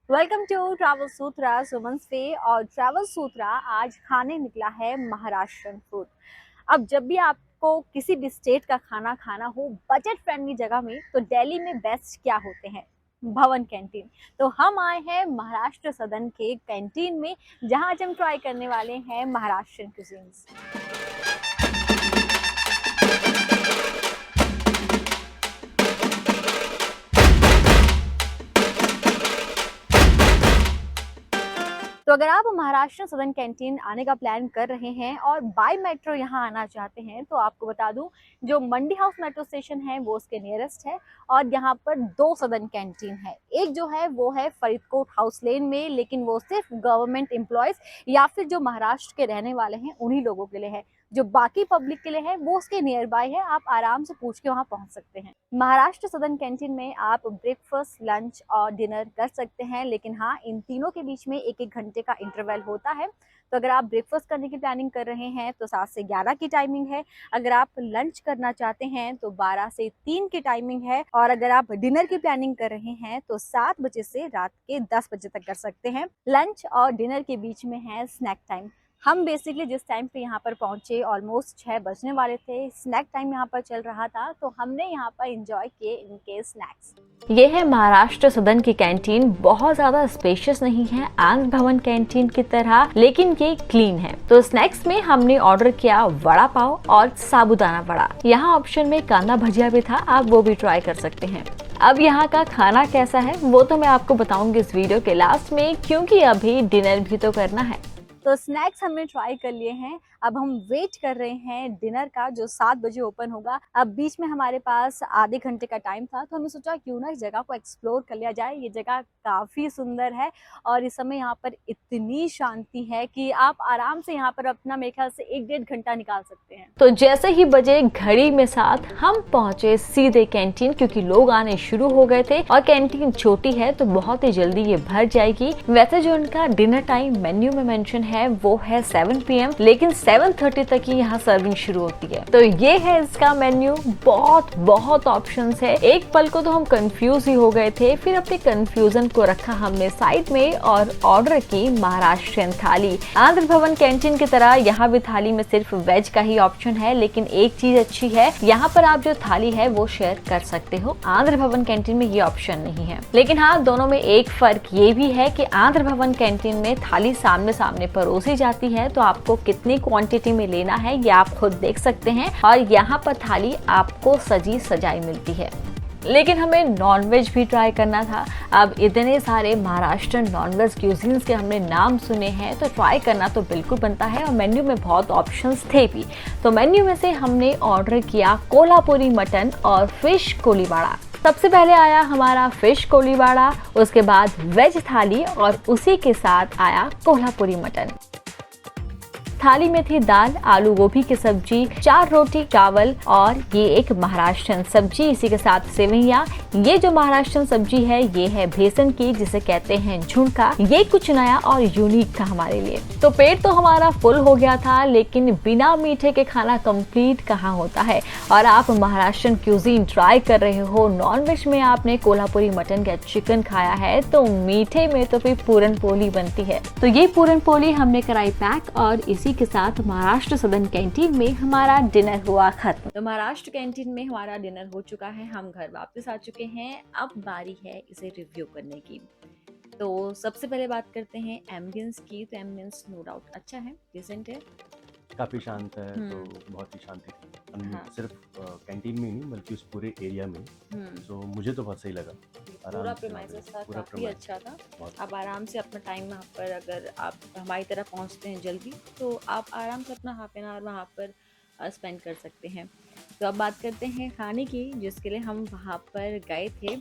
Welcome to travel सूत्रा सुमन पे। और travel सूत्रा आज खाने निकला है महाराष्ट्रन फूड। अब जब भी आपको किसी भी स्टेट का खाना खाना हो बजट फ्रेंडली जगह में, तो दिल्ली में बेस्ट क्या होते हैं? भवन कैंटीन। तो हम आए हैं महाराष्ट्र सदन के कैंटीन में, जहां आज हम ट्राई करने वाले हैं महाराष्ट्रन कुजीन्स। तो अगर आप महाराष्ट्र सदन कैंटीन आने का प्लान कर रहे हैं और बाय मेट्रो यहाँ आना चाहते हैं, तो आपको बता दूं, जो मंडी हाउस मेट्रो स्टेशन है वो उसके नियरेस्ट है। और यहाँ पर दो सदन कैंटीन है। एक जो है वो है फरीदकोट हाउस लेन में, लेकिन वो सिर्फ गवर्नमेंट एम्प्लॉयज या फिर जो महाराष्ट्र के रहने वाले हैं उन्हीं लोगों के लिए है। जो बाकी पब्लिक के लिए है वो उसके नियर बाय है, आप आराम से पूछ के वहाँ पहुँच सकते हैं। महाराष्ट्र सदन कैंटीन में आप ब्रेकफास्ट, लंच और डिनर कर सकते हैं, लेकिन हाँ, इन तीनों के बीच में एक एक घंटे का इंटरवल होता है। तो अगर आप ब्रेकफास्ट करने की प्लानिंग कर रहे हैं तो 7 से 11 की टाइमिंग है। अगर आप लंच करना चाहते हैं तो 12 से 3 की टाइमिंग है। और अगर आप डिनर की प्लानिंग कर रहे हैं तो 7 बजे से रात के 10 बजे तक कर सकते हैं। लंच और डिनर के बीच में है स्नैक टाइम। हम बेसिकली जिस टाइम पे यहाँ पर पहुंचे ऑलमोस्ट 6 बजने वाले थे, स्नैक टाइम यहाँ पर चल रहा था, तो हमने यहाँ पर एंजॉय किए इनके स्नैक्स। ये है महाराष्ट्र सदन की कैंटीन। बहुत ज्यादा स्पेशियस नहीं है आंध्र भवन कैंटीन की तरह, लेकिन ये क्लीन है। तो स्नैक्स में हमने ऑर्डर किया वड़ा पाव और साबुदाना वड़ा। यहाँ ऑप्शन में कांदा भजिया भी था, आप वो भी ट्राई कर सकते हैं। अब यहाँ का खाना कैसा है वो तो मैं आपको बताऊंगी इस वीडियो के लास्ट में, क्योंकि अभी डिनर भी तो करना है। तो स्नैक्स हमने ट्राई कर लिए हैं। अब हम वेट कर रहे हैं डिनर का, जो 7 बजे ओपन होगा। अब बीच में हमारे पास आधे घंटे का टाइम था, तो हमने सोचा क्यों ना इस जगह को एक्सप्लोर कर लिया जाए। ये जगह काफ़ी सुंदर है और इस समय यहाँ पर इतनी शांति है कि आप आराम से यहाँ पर अपना मेरे ख्याल से 1-1.5 घंटा निकाल सकते हैं। तो जैसे ही बजे घड़ी में 7, हम पहुंचे सीधे कैंटीन, क्योंकि लोग आने शुरू हो गए थे और कैंटीन छोटी है तो बहुत ही जल्दी ये भर जाएगी। वैसे जो उनका डिनर टाइम मेन्यू में मेंशन है वो है 7 PM, लेकिन 7:30 तक ही यहाँ सर्विंग शुरू होती है। तो ये है इसका मेन्यू। बहुत बहुत ऑप्शंस है। एक पल को तो हम कंफ्यूज ही हो गए थे, फिर अपने कंफ्यूजन को रखा हमने साइड में और ऑर्डर की महाराष्ट्रियन थाली। आंध्र भवन कैंटीन की तरह यहाँ भी थाली में सिर्फ वेज का ही ऑप्शन है, लेकिन एक चीज अच्छी है, यहाँ पर आप जो थाली है वो शेयर कर सकते हो। आंध्र भवन कैंटीन में ये ऑप्शन नहीं है। लेकिन हाँ, दोनों में एक फर्क ये भी है कि आंध्र भवन कैंटीन में थाली सामने सामने परोसी जाती है, तो आपको कितनी क्वांटिटी में लेना है ये आप खुद देख सकते हैं। और यहाँ पर थाली आपको सजी सजाई मिलती है। लेकिन हमें नॉनवेज भी ट्राई करना था। अब इतने सारे महाराष्ट्र नॉनवेज क्यूजीन्स के हमने नाम सुने हैं, तो ट्राई करना तो बिल्कुल बनता है। और मेन्यू में बहुत ऑप्शंस थे भी। तो मेन्यू में से हमने ऑर्डर किया कोल्हापुरी मटन और फिश कोलीवाड़ा। सबसे पहले आया हमारा फिश कोलीवाड़ा, उसके बाद वेज थाली और उसी के साथ आया कोल्हापुरी मटन। थाली में थी दाल, आलू गोभी की सब्जी, 4 रोटी, चावल और ये एक महाराष्ट्रन सब्जी, इसी के साथ सेवैया। ये जो महाराष्ट्रन सब्जी है ये है बेसन की, जिसे कहते हैं झुणका। ये कुछ नया और यूनिक था हमारे लिए। तो पेट तो हमारा फुल हो गया था, लेकिन बिना मीठे के खाना कंप्लीट कहाँ होता है। और आप महाराष्ट्रन क्यूजीन ट्राई कर रहे हो, नॉनवेज में आपने कोल्हापुरी मटन या चिकन खाया है, तो मीठे में तो फिर पूरन पोली बनती है। तो ये पूरन पोली हमने कराई पैक और इसी के साथ महाराष्ट्र सदन कैंटीन में हमारा डिनर हुआ खत्म। तो महाराष्ट्र कैंटीन में हमारा डिनर हो चुका है, हम घर वापस आ चुके हैं। अब बारी है इसे रिव्यू करने की। तो सबसे पहले बात करते हैं एम्बियंस की। तो एम्बियंस नो डाउट अच्छा है, डिसेंट है। काफ़ी शांत है, तो बहुत ही शांति थी। हाँ। सिर्फ कैंटीन में ही नहीं बल्कि उस पूरे एरिया में। सो मुझे तो बहुत सही लगा। पूरा प्रीमाइसेस था, काफ़ी अच्छा था। आप आराम से अपना टाइम वहाँ पर, अगर आप हमारी तरह पहुँचते हैं जल्दी, तो आप आराम से अपना हाफ एन आवर वहाँ पर स्पेंड कर सकते हैं। तो अब बात करते हैं खाने की, जिसके लिए हम वहाँ पर गए थे।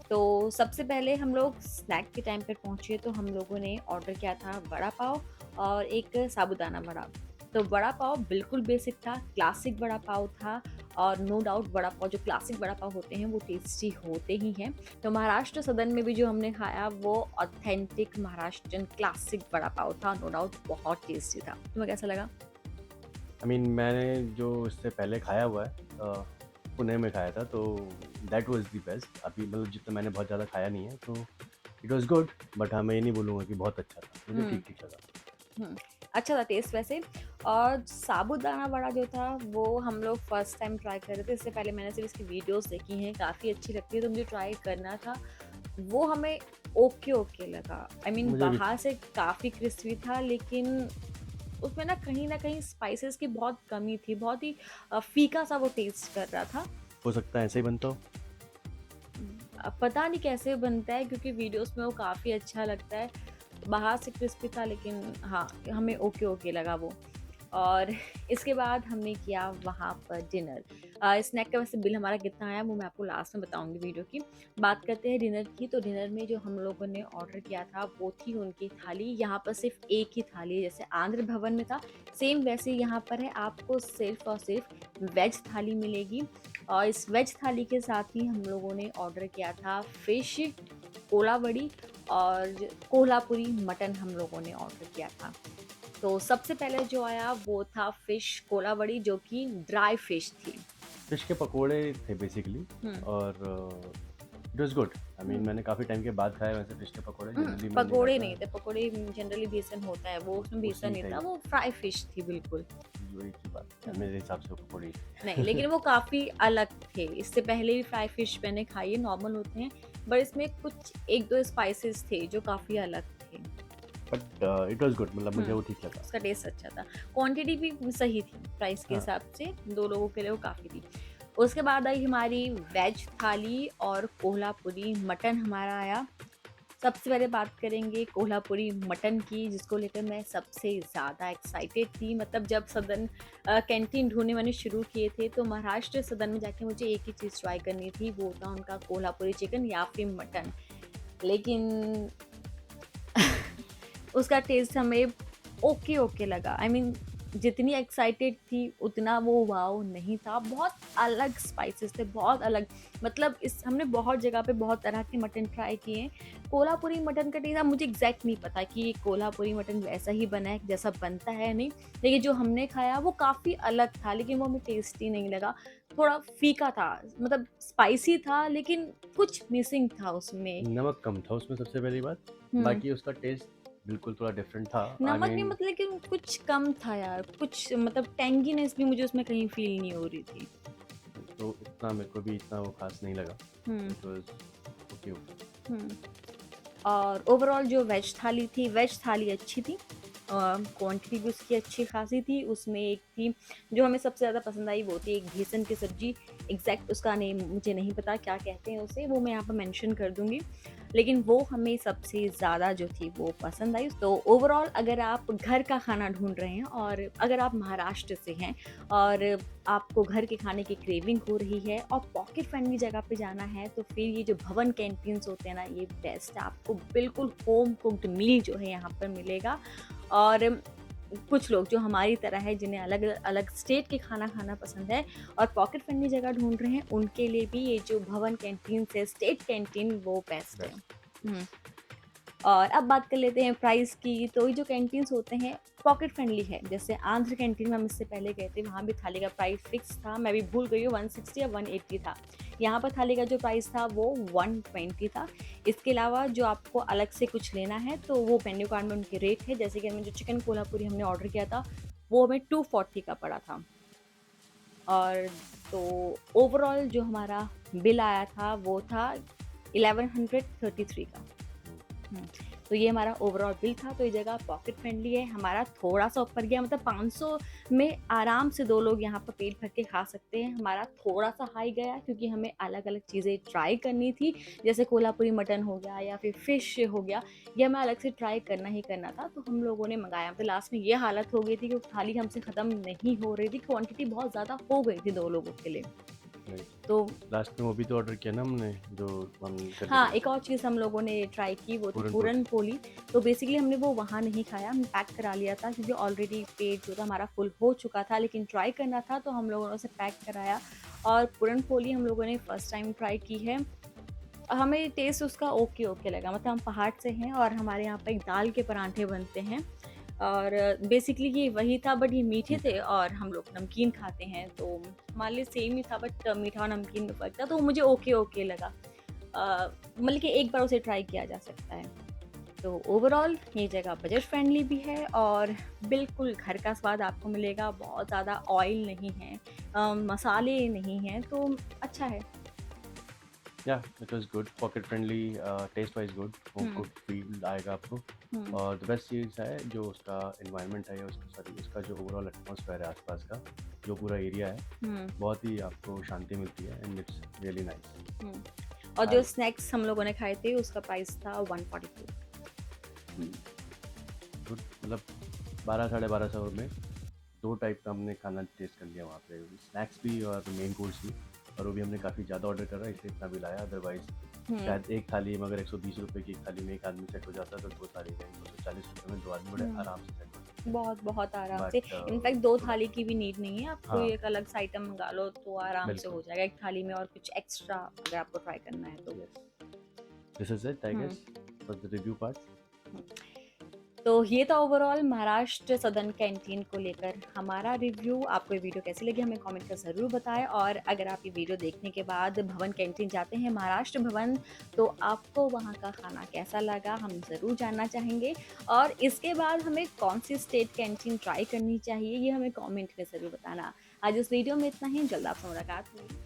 तो सबसे पहले हम लोग स्नैक के टाइम पर पहुँचे, तो हम लोगों ने ऑर्डर किया था वड़ा पाव और एक साबुदाना वड़ा। तो वड़ा पाव बिल्कुल बेसिक था, क्लासिक वड़ा पाव था। और नो डाउट वड़ा पाव, जो क्लासिक वड़ा पाव होते हैं वो टेस्टी होते ही हैं। तो महाराष्ट्र सदन में भी जो हमने खाया वो ऑथेंटिक महाराष्ट्रन क्लासिक वड़ा पाव था। नो डाउट बहुत टेस्टी था। तुम्हें कैसा लगा? मैंने जो इससे पहले खाया हुआ है, पुणे में खाया था, तो दैट वाज द बेस्ट। अभी मतलब जितना मैंने बहुत ज़्यादा खाया नहीं है, तो इट वाज गुड, बट हाँ मैं ये नहीं बोलूँगा कि बहुत अच्छा था, मुझे ठीक ठीक लगा। अच्छा था टेस्ट वैसे। और साबूदाना वड़ा जो था वो हम लोग फर्स्ट टाइम ट्राई कर रहे थे, इससे पहले मैंने सिर्फ इसकी वीडियोस देखी हैं, काफ़ी अच्छी लगती है तो मुझे ट्राई करना था। वो हमें ओके ओके लगा। आई मीन मुझे भी बाहर से काफ़ी क्रिस्पी था, लेकिन उसमें ना कहीं स्पाइसेस की बहुत कमी थी, बहुत ही फीका सा वो टेस्ट कर रहा था। हो सकता है ऐसे ही बनता हो। अब पता नहीं कैसे बनता है, क्योंकि वीडियोस में वो काफ़ी अच्छा लगता है, बाहर से क्रिस्पी था, लेकिन हाँ हमें ओके ओके लगा वो। और इसके बाद हमने किया वहाँ पर डिनर। स्नैक का वैसे बिल हमारा कितना आया वो मैं आपको लास्ट में बताऊंगी वीडियो की। बात करते हैं डिनर की, तो डिनर में जो हम लोगों ने ऑर्डर किया था वो थी उनकी थाली। यहाँ पर सिर्फ एक ही थाली है, जैसे आंध्र भवन में था सेम वैसे यहाँ पर है, आपको सिर्फ और सिर्फ वेज थाली मिलेगी। और इस वेज थाली के साथ ही हम लोगों ने ऑर्डर किया था फिश कोलावड़ी और कोल्हापुरी मटन हम लोगों ने ऑर्डर किया था। तो सबसे पहले जो आया वो था फिश कोलावड़ी, जो कि ड्राई फिश थी। फिश के पकोड़े थे बेसिकली, हम्म और it was good. I mean मैंने काफ़ी टाइम के बाद खाया वैसे फिश के पकोड़े, जनरली मैं नहीं पकोड़े खाता। नहीं थे, पकोड़े जनरली बेसन होता है, वो उसमें बेसन उसी नहीं था, टाइप वो फ्राई फिश थी बिल्कुल। वही की बात है, मेरे हिसाब से वो पकोड़े ही थे। नहीं, लेकिन वो काफ़ी अलग थे। इससे पहले भी फ्राई फिश मैंने खाई है, नॉर्मल होते हैं, बट इसमें कुछ एक दो स्पाइसेस थे जो काफ़ी अलग थे। बट इट वाज गुड, मतलब मुझे वो ठीक लगा। उसका टेस्ट अच्छा था, क्वांटिटी भी सही थी प्राइस के हाँ। हिसाब से, 2 लोगों के लिए वो काफ़ी थी। उसके बाद आई हमारी वेज थाली और कोल्हापुरी मटन हमारा आया। सबसे पहले बात करेंगे कोल्हापुरी मटन की, जिसको लेकर मैं सबसे ज़्यादा एक्साइटेड थी। मतलब जब सदन कैंटीन ढूँढने मैंने शुरू किए थे, तो महाराष्ट्र सदन में जाके मुझे एक ही चीज़ ट्राई करनी थी, वो था उनका कोल्हापुरी चिकन या फिर मटन। लेकिन उसका टेस्ट हमें ओके ओके लगा। आई मीन जितनी एक्साइटेड थी उतना वो वाओ नहीं था। बहुत अलग स्पाइसेस थे, बहुत अलग। मतलब इस हमने बहुत जगह पे बहुत तरह के मटन ट्राई किए हैं। कोल्हापुरी मटन का टेस्ट मुझे एग्जैक्ट नहीं पता कि ये कोल्हापुरी मटन वैसा ही बना है जैसा बनता है नहीं, लेकिन जो हमने खाया वो काफ़ी अलग था, लेकिन वो हमें टेस्टी नहीं लगा। थोड़ा फीका था, मतलब स्पाइसी था लेकिन कुछ मिसिंग था उसमें। नमक कम था उसमें सबसे पहली बात, हम्म बाकी उसका टेस्ट बिल्कुल थोड़ा डिफरेंट था। आई नमक नहीं, मीन मतलब लेकिन कुछ कम था यार, कुछ मतलब टेंगीनेस भी मुझे उसमें कहीं फील नहीं हो रही थी। तो उतना मेरे को भी इतना वो खास नहीं लगा। Hmm it was okay okay. Hmm और ओवरऑल जो वेज थाली थी, वेज थाली अच्छी थी, क्वांटिटी भी उसकी अच्छी खासी थी। उसमें एक थी जो हमें सबसे ज़्यादा पसंद आई, वो थी एक बेसन की सब्जी। एग्जैक्ट उसका नेम मुझे नहीं पता क्या कहते हैं उसे, वो मैं यहाँ पर मेंशन कर दूंगी, लेकिन वो हमें सबसे ज़्यादा जो थी वो पसंद आई। तो ओवरऑल अगर आप घर का खाना ढूंढ रहे हैं और अगर आप महाराष्ट्र से हैं और आपको घर के खाने की क्रेविंग हो रही है और पॉकेट फ्रेंडली जगह पे जाना है, तो फिर ये जो भवन कैंटीन्स होते हैं ना, ये बेस्ट है। आपको बिल्कुल होम कुक्ड मील जो है यहाँ पर मिलेगा। और कुछ लोग जो हमारी तरह है, जिन्हें अलग अलग स्टेट के खाना खाना पसंद है और पॉकेट फ्रेंडली जगह ढूंढ रहे हैं, उनके लिए भी ये जो भवन कैंटीन से स्टेट कैंटीन वो बेस्ट है। हम्म और अब बात कर लेते हैं प्राइस की। तो ये जो कैंटीन्स होते हैं पॉकेट फ्रेंडली है। जैसे आंध्र कैंटीन में हम इससे पहले गए थे, वहाँ भी थाली का प्राइस फिक्स था, मैं भी भूल गई हूँ 160 या 180 था। यहाँ पर थाली का जो प्राइस था वो 120 था। इसके अलावा जो आपको अलग से कुछ लेना है तो वो मेन्यू कार्ड में उनके रेट है। जैसे कि हमें जो चिकन कोल्हापुरी हमने ऑर्डर किया था वो हमें 240 का पड़ा था। और तो ओवरऑल जो हमारा बिल आया था वो था 1133 का। तो ये हमारा ओवरऑल बिल था। तो ये जगह पॉकेट फ्रेंडली है, हमारा थोड़ा सा ऊपर गया, मतलब 500 में आराम से 2 लोग यहाँ पर पेट भर के खा सकते हैं। हमारा थोड़ा सा हाई गया क्योंकि हमें अलग अलग चीज़ें ट्राई करनी थी, जैसे कोल्हापुरी मटन हो गया या फिर फिश हो गया, ये हमें अलग से ट्राई करना ही करना था, तो हम लोगों ने मंगाया। तो लास्ट में ये हालत हो गई थी कि थाली हमसे ख़त्म नहीं हो रही थी, क्वान्टिटी बहुत ज़्यादा हो गई थी 2 लोगों के लिए। तो लास्ट में वो भी तो ऑर्डर किया ना हमने, जो हम हाँ, एक और चीज़ हम लोगों ने ट्राई की, वो थी पूरन पोली। तो बेसिकली हमने वो वहाँ नहीं खाया, हमने पैक करा लिया था क्योंकि ऑलरेडी पेट जो था हमारा फुल हो चुका था, लेकिन ट्राई करना था तो हम लोगों ने उसे पैक कराया। और पूरन पोली हम लोगों ने फर्स्ट टाइम ट्राई की है, हमें टेस्ट उसका ओके ओके लगा। मतलब हम पहाड़ से हैं और हमारे यहाँ पर एक दाल के परांठे बनते हैं और बेसिकली ये वही था, बट ये मीठे थे और हम लोग नमकीन खाते हैं तो हमारे लिए सेम ही था, बट मीठा और नमकीन में फ़र्क था, तो मुझे ओके ओके लगा। मतलब कि एक बार उसे ट्राई किया जा सकता है। तो ओवरऑल ये जगह बजट फ्रेंडली भी है और बिल्कुल घर का स्वाद आपको मिलेगा, बहुत ज़्यादा ऑयल नहीं है, मसाले नहीं हैं, तो अच्छा है। या it was good, pocket friendly, taste wise good, home hmm, cooked feel आएगा आपको। हुँ, और द बेस्ट चीज़ है जो उसका एनवायरनमेंट है, या उसका सॉरी उसका जो ओवरऑल एटमॉस्फेयर है आसपास का, जो पूरा एरिया है, हुँ, बहुत ही आपको शांति मिलती है एंड इट्स रियली नाइस। हुँ। और जो स्नैक्स हम लोगों ने खाए थे उसका प्राइस था 142। हुँ, गुड, मतलब 12 साढ़े 1200 में 2 टाइप का हमने खाना टेस्ट कर लिया वहाँ पे, स्नैक्स भी और मेन कोर्स भी। और वो भी हमने काफ़ी ज़्यादा ऑर्डर करा इसलिए इतना बिल आया, अदरवाइज़ हुँ, शायद एक थाली में अगर 120 रुपए की एक थाली में एक आदमी सेट हो जाता तो 2 थाली में 240 रुपए में 2 आदमी बड़े हुँ। आराम से सेट हो सकते बहुत, बहुत हैं। आराम से। बट इनफैक्ट 2 थोड़ा थाली की भी नीड नहीं है, आप कोई हाँ, एक अलग सा आइटम मँगा लो तो आराम से हो बिल्कुल, जाएगा एक थाली में और कुछ एक्स्ट्रा अगर आपको ट्राई करना है तो। Yes. This is it I hmm, guess for the review part. Hmm. तो ये था ओवरऑल महाराष्ट्र सदर्न कैंटीन को लेकर हमारा रिव्यू। आपको ये वीडियो कैसी लगी हमें कमेंट कर ज़रूर बताएँ और अगर आप ये वीडियो देखने के बाद भवन कैंटीन जाते हैं, महाराष्ट्र भवन, तो आपको वहाँ का खाना कैसा लगा हम ज़रूर जानना चाहेंगे और इसके बाद हमें कौन-सी स्टेट कैंटीन ट्राई करनी चाहिए ये हमें कमेंट में ज़रूर बताना। आज इस वीडियो में इतना ही, जल्द आपसे मुलाकात होगी।